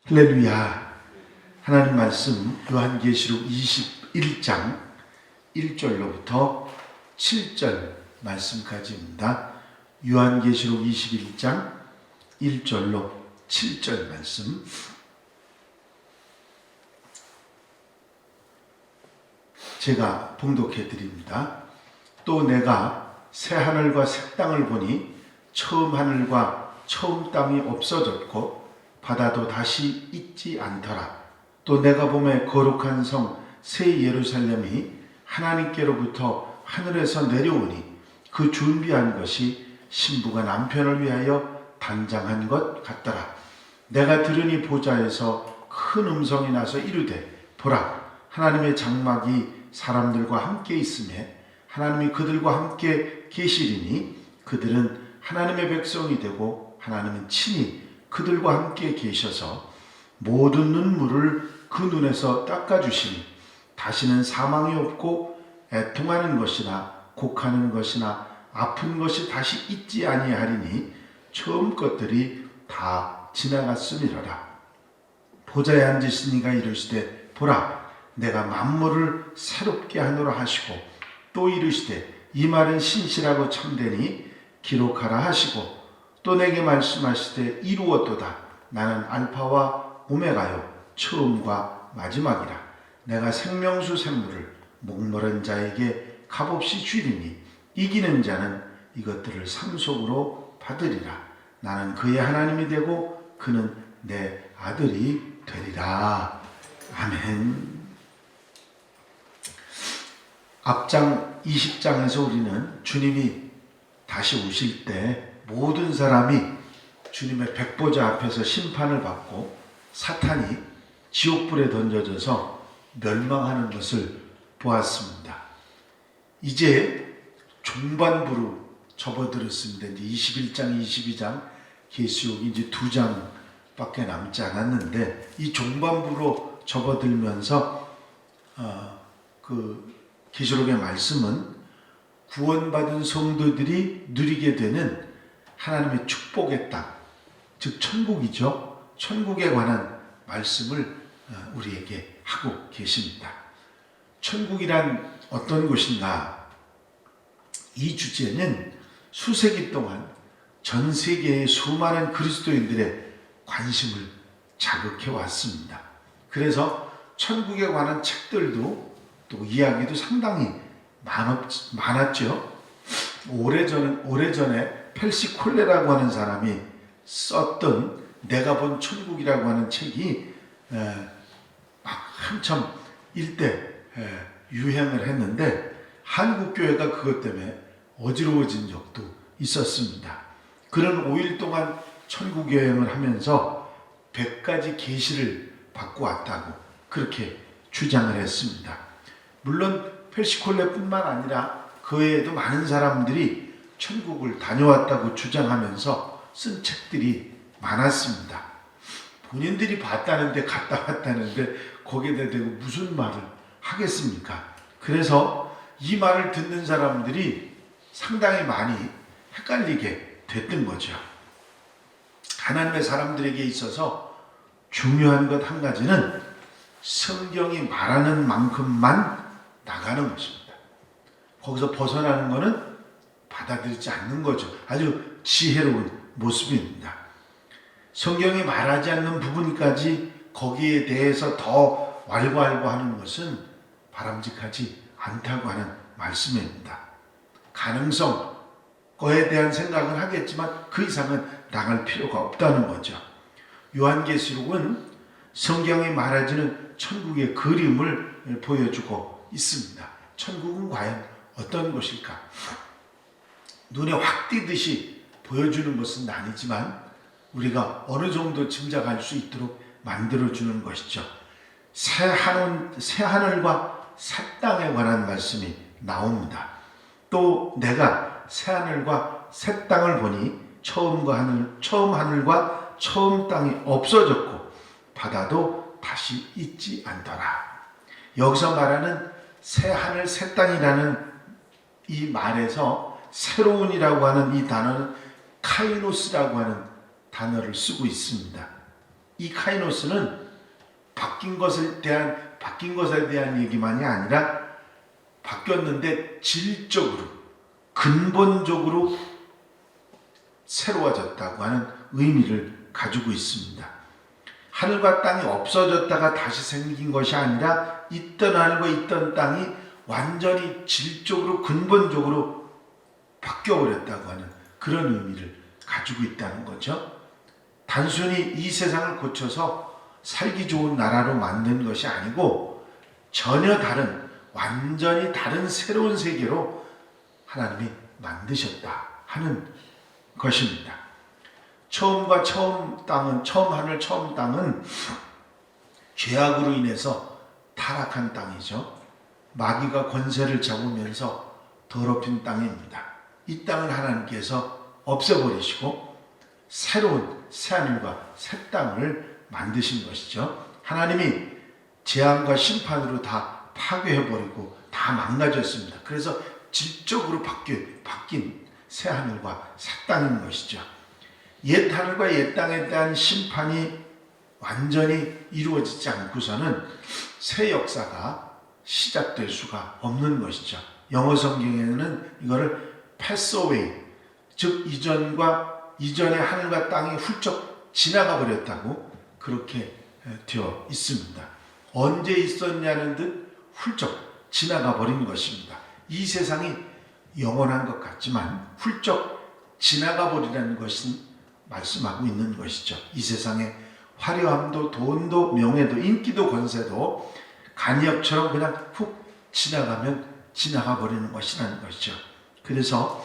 할렐루야. 하나님 말씀 요한계시록 21장 1절로부터 7절 말씀까지입니다. 요한계시록 21장 1절로 7절 말씀. 제가 봉독해 드립니다. 또 내가 새 하늘과 새 땅을 보니 처음 하늘과 처음 땅이 없어졌고 바다도 다시 있지 않더라. 또 내가 보매 거룩한 성 새 예루살렘이 하나님께로부터 하늘에서 내려오니 그 준비한 것이 신부가 남편을 위하여 단장한 것 같더라. 내가 들으니 보좌에서 큰 음성이 나서 이르되 보라, 하나님의 장막이 사람들과 함께 있으매 하나님이 그들과 함께 계시리니 그들은 하나님의 백성이 되고 하나님은 친히 그들과 함께 계셔서 모든 눈물을 그 눈에서 닦아주시니 다시는 사망이 없고 애통하는 것이나 곡하는 것이나 아픈 것이 다시 있지 아니하리니 처음 것들이 다 지나갔으리로라. 보좌에 앉으신 이가 이르시되 보라, 내가 만물을 새롭게 하노라 하시고 또 이르시되 이 말은 신실하고 참되니 기록하라 하시고 또 내게 말씀하시되 이루었도다. 나는 알파와 오메가요 처음과 마지막이라. 내가 생명수 샘물을 목마른 자에게 값없이 주리니 이기는 자는 이것들을 상속으로 받으리라. 나는 그의 하나님이 되고 그는 내 아들이 되리라. 아멘. 앞장 20장에서 우리는 주님이 다시 오실 때 모든 사람이 주님의 백보자 앞에서 심판을 받고 사탄이 지옥불에 던져져서 멸망하는 것을 보았습니다. 이제 종반부로 접어들었습니다. 이제 21장, 22장, 계시록이 이제 2장밖에 남지 않았는데 이 종반부로 접어들면서 그 계시록의 말씀은 구원받은 성도들이 누리게 되는 하나님의 축복의 땅, 즉 천국이죠. 천국에 관한 말씀을 우리에게 하고 계십니다. 천국이란 어떤 곳인가? 이 주제는 수세기 동안 전 세계의 수많은 그리스도인들의 관심을 자극해 왔습니다. 그래서 천국에 관한 책들도 또 이야기도 상당히 많았죠. 오래전에 펠시 콜레라고 하는 사람이 썼던 내가 본 천국이라고 하는 책이 한참 일대 유행을 했는데 한국교회가 그것 때문에 어지러워진 적도 있었습니다. 그는 5일 동안 천국 여행을 하면서 100가지 계시를 받고 왔다고 그렇게 주장을 했습니다. 물론 펠시콜레뿐만 아니라 그 외에도 많은 사람들이 천국을 다녀왔다고 주장하면서 쓴 책들이 많았습니다. 본인들이 봤다는데 갔다 왔다는데 거기에 대고 무슨 말을 하겠습니까? 그래서 이 말을 듣는 사람들이 상당히 많이 헷갈리게 됐던 거죠. 하나님의 사람들에게 있어서 중요한 것 한 가지는 성경이 말하는 만큼만 나가는 것입니다. 거기서 벗어나는 것은 받아들이지 않는 거죠. 아주 지혜로운 모습입니다. 성경이 말하지 않는 부분까지 거기에 대해서 더 왈가왈부하는 것은 바람직하지 않다고 하는 말씀입니다. 가능성, 거에 대한 생각은 하겠지만 그 이상은 나갈 필요가 없다는 거죠. 요한계시록은 성경이 말해주는 천국의 그림을 보여주고 있습니다. 천국은 과연 어떤 곳일까? 눈에 확 띄듯이 보여주는 것은 아니지만 우리가 어느 정도 짐작할 수 있도록 만들어주는 것이죠. 새 하늘과 새 땅에 관한 말씀이 나옵니다. 또 내가 새 하늘과 새 땅을 보니 처음 하늘과 처음 땅이 없어졌고 바다도 다시 있지 않더라. 여기서 말하는 새 하늘 새 땅이라는 이 말에서 새로운이라고 하는 이 단어는 카이노스라고 하는 단어를 쓰고 있습니다. 이 카이노스는 바뀐 것에 대한 얘기만이 아니라 바뀌었는데 질적으로 근본적으로 새로워졌다고 하는 의미를 가지고 있습니다. 하늘과 땅이 없어졌다가 다시 생긴 것이 아니라 있던 하늘과 있던 땅이 완전히 질적으로 근본적으로 바뀌어버렸다고 하는 그런 의미를 가지고 있다는 거죠. 단순히 이 세상을 고쳐서 살기 좋은 나라로 만든 것이 아니고 전혀 다른, 완전히 다른 새로운 세계로 하나님이 만드셨다 하는 것입니다. 처음 하늘 처음 땅은 죄악으로 인해서 타락한 땅이죠. 마귀가 권세를 잡으면서 더럽힌 땅입니다. 이 땅을 하나님께서 없애버리시고 새로운 새하늘과 새 땅을 만드신 것이죠. 하나님이 재앙과 심판으로 다 파괴해버리고 다 망가졌습니다. 그래서 질적으로 바뀐 새하늘과 새 땅인 것이죠. 옛 하늘과 옛 땅에 대한 심판이 완전히 이루어지지 않고서는 새 역사가 시작될 수가 없는 것이죠. 영어 성경에는 이거를 패스어웨이, 즉 이전의 하늘과 땅이 훌쩍 지나가 버렸다고 그렇게 되어 있습니다. 언제 있었냐는 듯 훌쩍 지나가 버린 것입니다. 이 세상이 영원한 것 같지만 훌쩍 지나가 버리라는 것은 말씀하고 있는 것이죠. 이 세상의 화려함도 돈도 명예도 인기도 권세도 간이역처럼 그냥 훅 지나가면 지나가 버리는 것이라는 것이죠. 그래서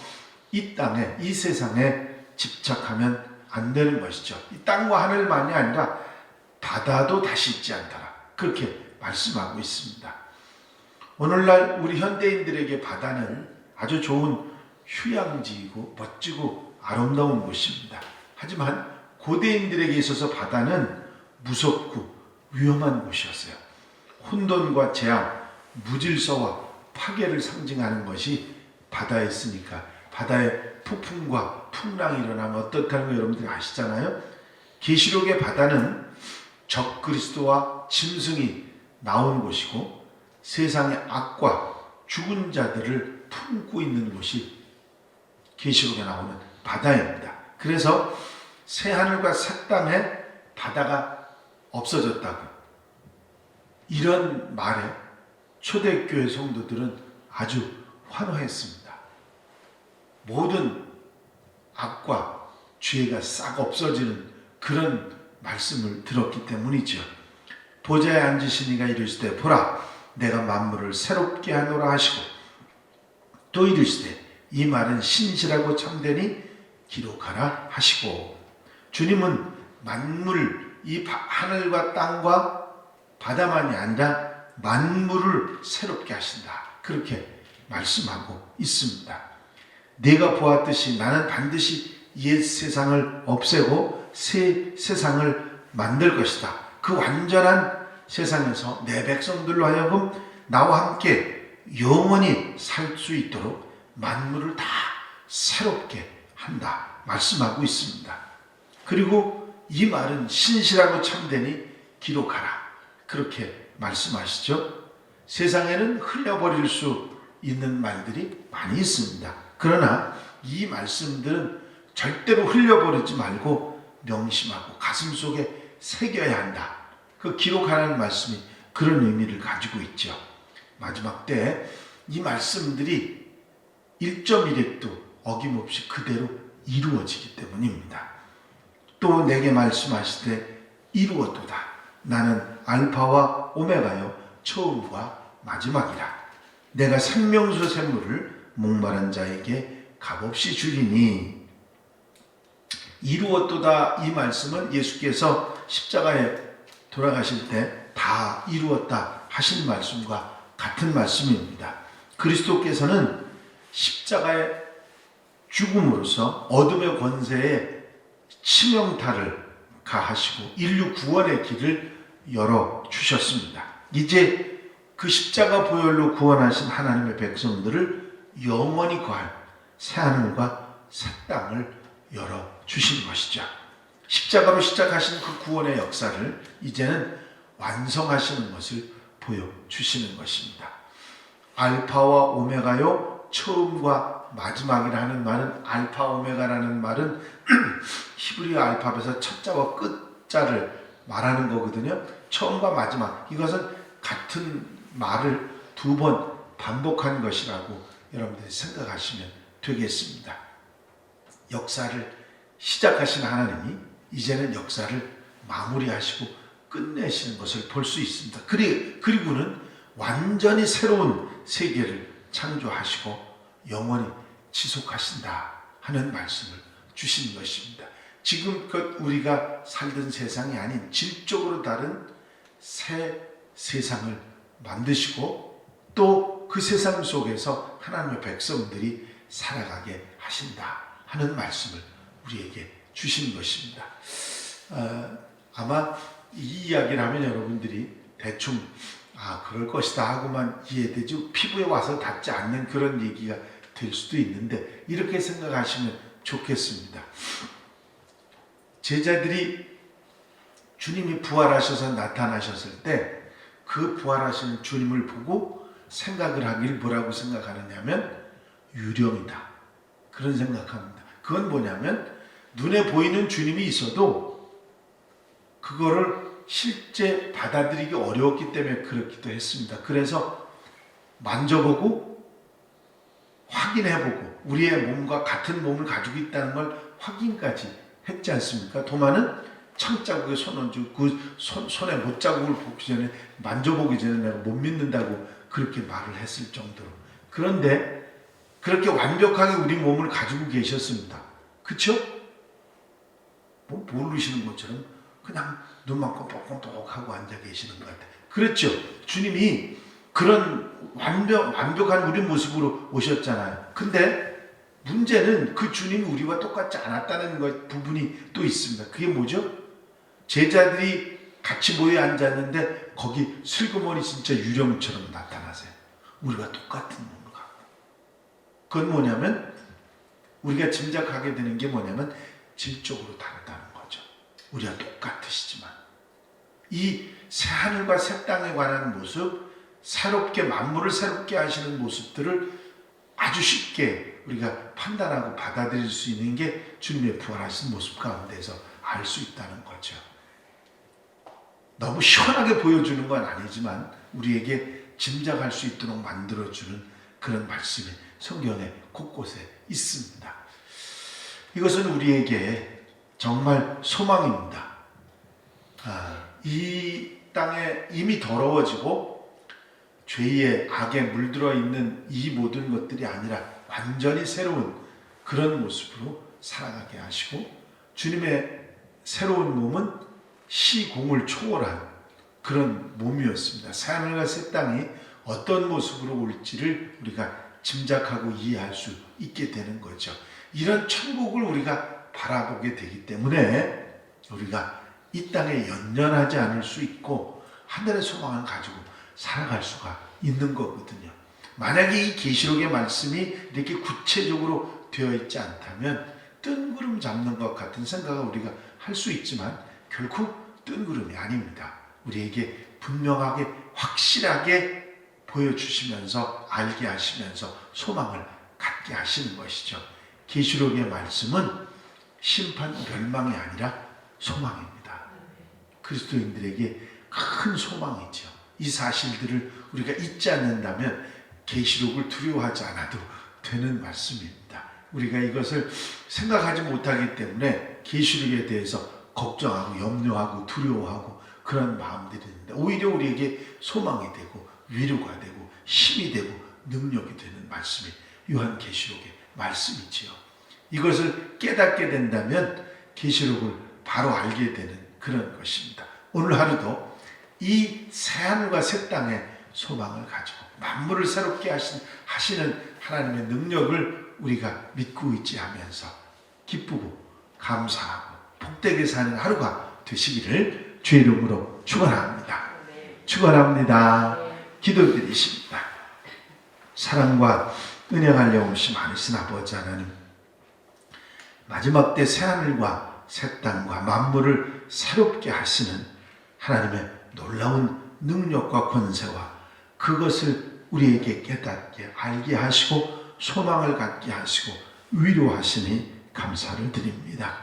이 땅에, 이 세상에 집착하면 안 되는 것이죠. 이 땅과 하늘만이 아니라 바다도 다시 있지 않더라. 그렇게 말씀하고 있습니다. 오늘날 우리 현대인들에게 바다는 아주 좋은 휴양지이고 멋지고 아름다운 곳입니다. 하지만 고대인들에게 있어서 바다는 무섭고 위험한 곳이었어요. 혼돈과 재앙, 무질서와 파괴를 상징하는 것이 바다에 있으니까 바다에 폭풍과 풍랑이 일어나면 어떻다는 거 여러분들이 아시잖아요. 계시록의 바다는 적그리스도와 짐승이 나온 곳이고 세상의 악과 죽은 자들을 품고 있는 곳이 계시록에 나오는 바다입니다. 그래서 새하늘과 새 땅에 바다가 없어졌다고 이런 말에 초대교회 성도들은 아주 환호했습니다. 모든 악과 죄가 싹 없어지는 그런 말씀을 들었기 때문이죠. 보좌에 앉으신 이가 이르시되 보라 내가 만물을 새롭게 하노라 하시고 또 이르시되 이 말은 신실하고 참되니 기록하라 하시고 주님은 만물 이 하늘과 땅과 바다만이 아니라 만물을 새롭게 하신다. 그렇게 말씀하고 있습니다. 내가 보았듯이 나는 반드시 옛 세상을 없애고 새 세상을 만들 것이다. 그 완전한 세상에서 내 백성들로 하여금 나와 함께 영원히 살 수 있도록 만물을 다 새롭게 한다. 말씀하고 있습니다. 그리고 이 말은 신실하고 참되니 기록하라. 그렇게 말씀하시죠. 세상에는 흘려버릴 수 있는 말들이 많이 있습니다. 그러나 이 말씀들은 절대로 흘려버리지 말고 명심하고 가슴속에 새겨야 한다. 그 기록하라는 말씀이 그런 의미를 가지고 있죠. 마지막 때 이 말씀들이 1.1획도 어김없이 그대로 이루어지기 때문입니다. 또 내게 말씀하시되 이루었도다. 나는 알파와 오메가요 처음과 마지막이라. 내가 생명수 샘물을 목마른 자에게 값없이 주리니. 이루었도다 이 말씀은 예수께서 십자가에 돌아가실 때 다 이루었다 하신 말씀과 같은 말씀입니다. 그리스도께서는 십자가의 죽음으로써 어둠의 권세에 치명타를 가하시고 인류 구원의 길을 열어주셨습니다. 이제 그 십자가 보혈로 구원하신 하나님의 백성들을 영원히 거할 새하늘과 새 땅을 열어주신 것이죠. 십자가로 시작하신 그 구원의 역사를 이제는 완성하시는 것을 보여주시는 것입니다. 알파와 오메가요, 처음과 마지막이라는 말은, 알파 오메가라는 말은 히브리어 알파벳에서 첫자와 끝자를 말하는 거거든요. 처음과 마지막, 이것은 같은 말을 두 번 반복한 것이라고 여러분들이 생각하시면 되겠습니다. 역사를 시작하신 하나님이 이제는 역사를 마무리하시고 끝내시는 것을 볼 수 있습니다. 그리고는 완전히 새로운 세계를 창조하시고 영원히 지속하신다 하는 말씀을 주신 것입니다. 지금껏 우리가 살던 세상이 아닌 질적으로 다른 새 세상을 만드시고 또 그 세상 속에서 하나님의 백성들이 살아가게 하신다 하는 말씀을 우리에게 주신 것입니다. 아마 이 이야기를 하면 여러분들이 대충 그럴 것이다 하고만 이해되죠. 피부에 와서 닿지 않는 그런 얘기가 될 수도 있는데 이렇게 생각하시면 좋겠습니다. 제자들이 주님이 부활하셔서 나타나셨을 때 그 부활하신 주님을 보고 생각을 하길 뭐라고 생각하느냐면 유령이다. 그런 생각합니다. 그건 뭐냐면 눈에 보이는 주님이 있어도 그거를 실제 받아들이기 어려웠기 때문에 그렇기도 했습니다. 그래서 만져보고 확인해보고 우리의 몸과 같은 몸을 가지고 있다는 걸 확인까지 했지 않습니까? 도마는 창자국에 손 얹고 그 손에 못자국을 보기 전에 만져보기 전에 내가 못 믿는다고 그렇게 말을 했을 정도로. 그런데 그렇게 완벽하게 우리 몸을 가지고 계셨습니다. 그렇죠? 뭐 모르시는 것처럼 그냥 눈만 껌뻑껌뻑하고 앉아 계시는 것 같아요. 그렇죠? 주님이 그런 완벽한 우리 모습으로 오셨잖아요. 근데 문제는 그 주님이 우리와 똑같지 않았다는 부분이 또 있습니다. 그게 뭐죠? 제자들이 같이 모여 앉았는데 거기 슬그머니 진짜 유령처럼 나타나세요. 우리가 똑같은 몸을 갖고. 그건 뭐냐면 우리가 짐작하게 되는 게 뭐냐면 질적으로 다르다는 거죠. 우리가 똑같으시지만 이 새하늘과 새 땅에 관한 모습, 새롭게 만물을 새롭게 하시는 모습들을 아주 쉽게 우리가 판단하고 받아들일 수 있는 게 주님의 부활하신 모습 가운데서 알 수 있다는 거죠. 너무 시원하게 보여주는 건 아니지만 우리에게 짐작할 수 있도록 만들어주는 그런 말씀이 성경에 곳곳에 있습니다. 이것은 우리에게 정말 소망입니다. 이 땅에 이미 더러워지고 죄의 악에 물들어 있는 이 모든 것들이 아니라 완전히 새로운 그런 모습으로 살아가게 하시고 주님의 새로운 몸은 시공을 초월한 그런 몸이었습니다. 새하늘과 새 땅이 어떤 모습으로 올지를 우리가 짐작하고 이해할 수 있게 되는 거죠. 이런 천국을 우리가 바라보게 되기 때문에 우리가 이 땅에 연연하지 않을 수 있고 하늘의 소망을 가지고 살아갈 수가 있는 거거든요. 만약에 이 계시록의 말씀이 이렇게 구체적으로 되어 있지 않다면 뜬구름 잡는 것 같은 생각을 우리가 할 수 있지만 결코 뜬구름이 아닙니다. 우리에게 분명하게 확실하게 보여주시면서 알게 하시면서 소망을 갖게 하시는 것이죠. 계시록의 말씀은 심판 멸망이 아니라 소망입니다. 그리스도인들에게 큰 소망이죠. 이 사실들을 우리가 잊지 않는다면 계시록을 두려워하지 않아도 되는 말씀입니다. 우리가 이것을 생각하지 못하기 때문에 계시록에 대해서 걱정하고 염려하고 두려워하고 그런 마음들이 있는데 오히려 우리에게 소망이 되고 위로가 되고 힘이 되고 능력이 되는 말씀이 요한계시록의 말씀이지요. 이것을 깨닫게 된다면 계시록을 바로 알게 되는 그런 것입니다. 오늘 하루도 이 새하늘과 새 땅의 소망을 가지고 만물을 새롭게 하시는 하나님의 능력을 우리가 믿고 있지하면서 기쁘고 감사하고 복되게 사는 하루가 되시기를 주의 이름으로 축원합니다. 축원합니다. 기도드리십니다. 사랑과 은혜 갈려오심 많으신 아버지 하나님, 마지막 때 새하늘과 새 땅과 만물을 새롭게 하시는 하나님의 놀라운 능력과 권세와 그것을 우리에게 깨닫게 알게 하시고 소망을 갖게 하시고 위로하시니 감사를 드립니다.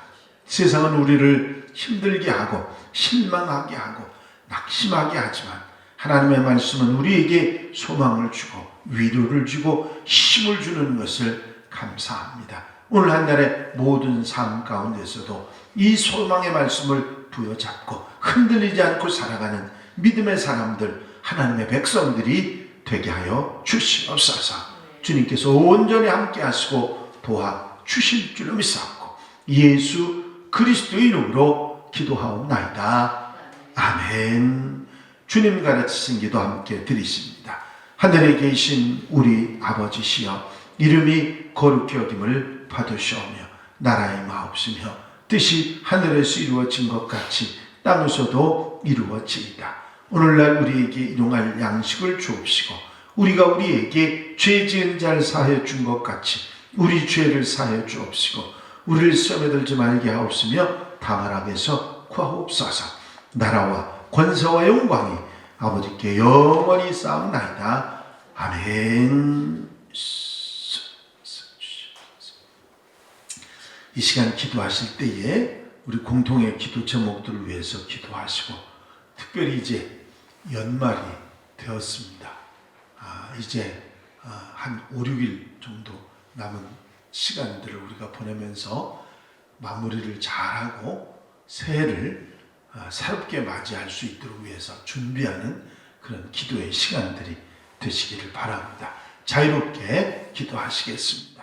세상은 우리를 힘들게 하고 실망하게 하고 낙심하게 하지만 하나님의 말씀은 우리에게 소망을 주고 위로를 주고 힘을 주는 것을 감사합니다. 오늘 한 날의 모든 삶 가운데서도 이 소망의 말씀을 부여잡고 흔들리지 않고 살아가는 믿음의 사람들, 하나님의 백성들이 되게 하여 주시옵소서. 주님께서 온전히 함께 하시고 도와 주실 줄로 믿사옵고 예수 그리스도의 이름으로 기도하옵나이다. 아멘. 주님 가르치신 기도 함께 드리십니다. 하늘에 계신 우리 아버지시여, 이름이 거룩히 여김을 받으시오며 나라의 마옵시며 뜻이 하늘에서 이루어진 것 같이 땅에서도 이루어지이다. 오늘날 우리에게 일용할 양식을 주옵시고 우리가 우리에게 죄 지은 자를 사하여 준 것 같이 우리 죄를 사하여 주옵시고 우리를 시험에 들지 말게 하옵시며 다만 악에서 구하옵소서. 나라와 권세와 영광이 아버지께 영원히 쌓옵나이다. 아멘. 이 시간 기도하실 때에 우리 공통의 기도 제목들을 위해서 기도하시고, 특별히 이제 연말이 되었습니다. 이제 한 5, 6일 정도 남은 시간들을 우리가 보내면서 마무리를 잘하고 새해를 새롭게 맞이할 수 있도록 위해서 준비하는 그런 기도의 시간들이 되시기를 바랍니다. 자유롭게 기도하시겠습니다.